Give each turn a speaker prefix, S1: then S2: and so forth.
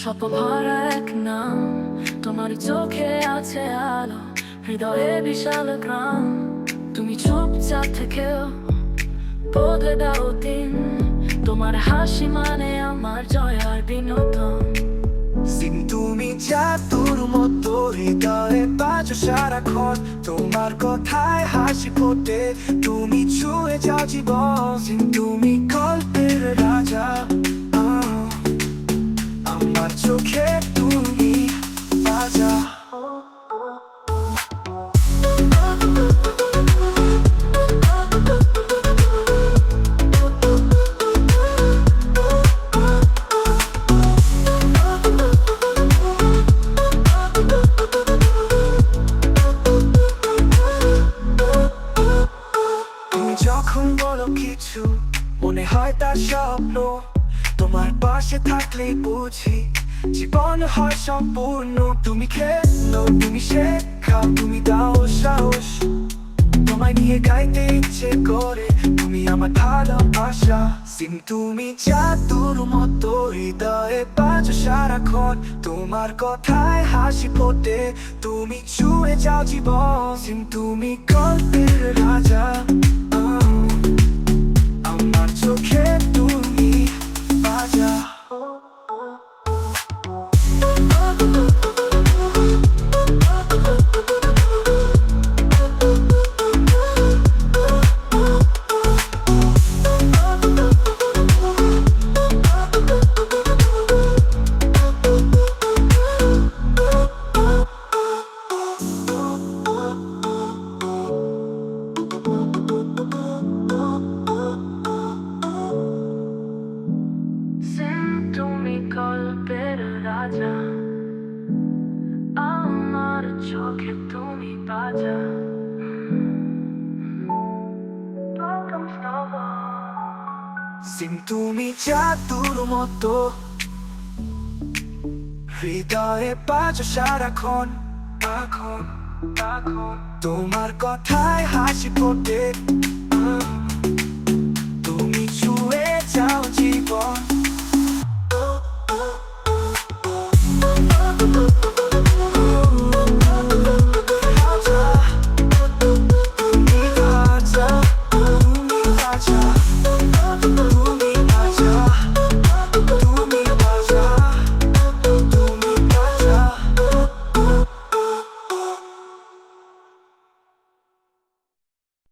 S1: স্বপ্ন ভরা এক নাম, তোমার চোখে আছে আলো, হৃদয়ে বিশাল গ্রাম। তুমি চুপচাপ থেকেও বদলে দাও দিন, তোমার হাসি মানে আমার জয় আর বিনোদন।
S2: তুমি জাদুর মতো হৃদয়ে বাজো সারাক্ষণ, তোমার কথায় হাসি ফোটে, তুমি ছুঁয়ে যাও জীবন। তুমি গল্পের রাজা, আমার চোখে তুমি বাজা। যখন বলো কিছু মনে হয় তার স্বপ্ন, তোমার পাশে থাকলেই বুঝি জীবন হয় সম্পূর্ণ। তুমি খেলো, তুমি শেখাও, তুমি দাও সাহস, তোমায় নিয়ে গাইতে ইচ্ছে করে, তুমি আমার ভালোবাসা। তুমি জাদুর মতো হৃদয়ে বাজো সারাক্ষণ, তোমার কথায় হাসি ফোটে, তুমি ছুঁয়ে যাও জীবন। তুমি গল্পের রাজা, আমার চোখে তুমি বাজা।
S1: তুমি গল্পের রাজা, আমার চোখে তুমি বাজা।
S2: তুমি জাদুর মতো হৃদয়ে বাজো সারাক্ষণ, তোমার কথায় হাসি ফোটে, তুমি ছুঁয়ে যাও জীবন।